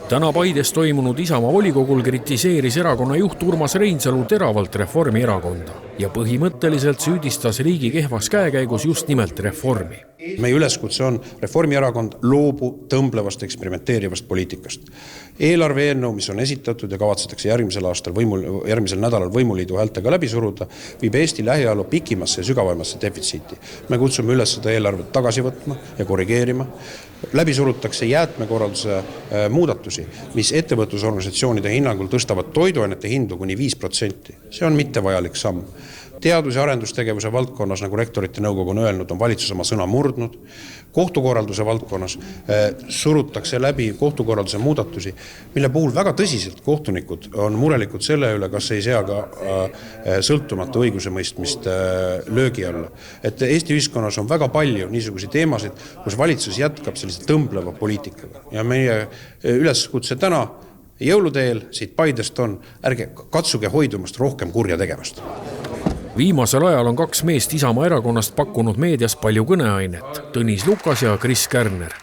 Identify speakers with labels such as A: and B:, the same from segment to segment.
A: Täna Paides toimunud Isamaa volikogul kritiseeris erakonna juht Urmas Reinsalu teravalt Reformierakonda ja põhimõtteliselt süüdistas riigi kehvas käekäigus just nimelt Reformi.
B: Meie üleskutse on Reformierakond loobu tõmblevast eksperimenteerivast poliitikast. Eelarve eelnõu, mis on esitatud ja kavatsetakse järgmisel nädalal võimuliidu häältega läbi suruda, viib Eesti lähiajaloo pikimasse ja sügavaimasse defitsiiti. Me kutsume üles seda eelarvet tagasi võtma ja korrigeerima. Läbi surutakse jäätmekorralduse muudatusi, mis ettevõtlusorganisatsioonide hinnangul tõstavad toiduainete hindu kuni 5%. See on mittevajalik samm. Teadus- ja arendustegevuse valdkonnas, nagu rektorite nõukogu on öelnud, on valitsus oma sõna murdnud. Kohtukorralduse valdkonnas surutakse läbi kohtukorralduse muudatusi, mille puhul väga tõsiselt kohtunikud on murelikud selle üle, kas ei sea ka sõltumatu õigusemõistmist löögi alla. Et Eesti ühiskonnas on väga palju niisuguseid teemasid, kus valitsus jätkab sellise tõmbleva poliitikaga. Ja meie üleskutse täna jõuluteel siit Paidest on, ärge katsuge hoidumast rohkem kurja tegevast.
A: Viimasel ajal on kaks meest Isamaa erakonnast pakkunud meedias palju kõneainet, Tõnis Lukas ja Kris Kärner.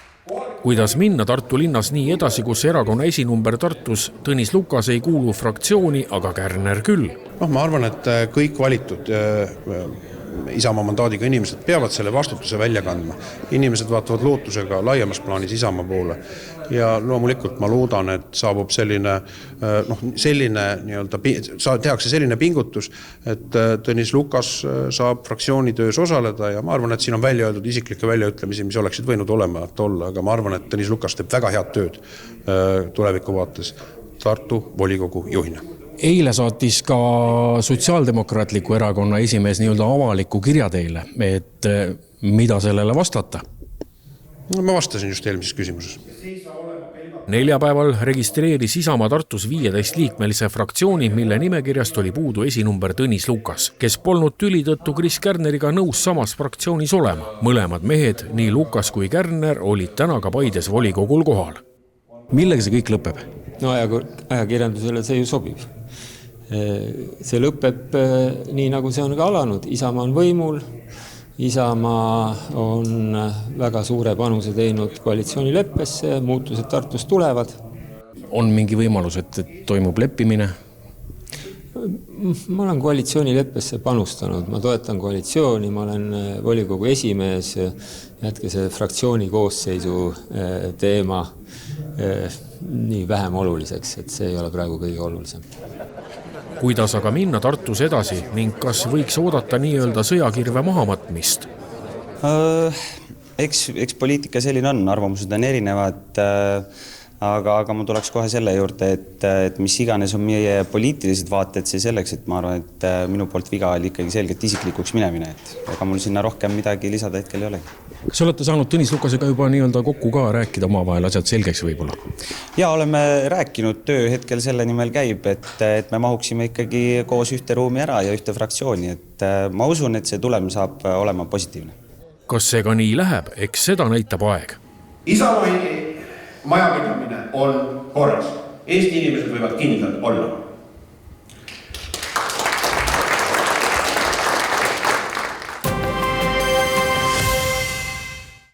A: Kuidas minna Tartu linnas nii edasi, kus erakonna esinumber Tartus Tõnis Lukas ei kuulu fraktsiooni, aga Kärner küll?
B: Ma arvan, et kõik valitud Isamaa mandaadiga inimesed peavad selle vastutuse välja kandma. Inimesed vaatavad lootusega laiemas plaanis Isamaa poole. Ja loomulikult ma loodan, et saabub tehakse selline pingutus, et Tõnis Lukas saab fraktsiooni töös osaleda ja ma arvan, et siin on välja öeldud isiklikke väljaütlemisi, mis oleksid võinud olla, aga ma arvan, et Tõnis Lukas teeb väga head tööd tuleviku vaates Tartu volikogu juhina.
A: Eile saatis ka Sotsiaaldemokraatliku erakonna esimees nii-öelda avaliku kirja teile, et mida sellele vastata?
B: Ma vastasin just eelmises küsimuses.
A: Neljapäeval registreeris Isamaa Tartus 15-liikmelise fraktsiooni, mille nimekirjast oli puudu esinumber Tõnis Lukas, kes polnud tüli tõttu Kris Kärneriga nõus samas fraktsioonis olema. Mõlemad mehed, nii Lukas kui Kärner, olid täna ka Paides volikogul kohal. Millega see kõik lõpeb?
C: No ajakirjandusele see ju sobib. See lõpeb nii, nagu see on ka alanud. Isamaa on võimul. Isamaa on väga suure panuse teinud koalitsioonileppesse, muutused Tartus tulevad.
A: On mingi võimalus, et toimub leppimine?
C: Ma olen koalitsioonileppesse panustanud, ma toetan koalitsiooni, ma olen volikogu esimees, jätke see fraktsiooni koosseisu teema nii vähem oluliseks, et see ei ole praegu kõige olulisem.
A: Kuidas aga minna Tartus edasi ning kas võiks oodata nii-öelda sõjakirve mahamatmist?
D: Eks poliitika selline on, arvamused on erinevad, aga ma tuleks kohe selle juurde, et mis iganes on meie poliitilised vaated, see selleks, et ma arvan, et minu poolt viga oli ikkagi selgelt isiklikuks minemine, et ega mul sinna rohkem midagi lisada hetkel ei ole.
A: Kas olete saanud Tõnis Lukasega juba nii-öelda kokku ka rääkida omavahel asjad selgeks võib-olla?
D: Ja oleme rääkinud, töö hetkel selle nimel käib, et me mahuksime ikkagi koos ühte ruumi ära ja ühte fraktsiooni, et ma usun, et see tulem saab olema positiivne.
A: Kas see ka nii läheb? Eks seda näitab aeg.
B: Isamaa majapidamine on korras. Eesti inimesed võivad kindlad olla.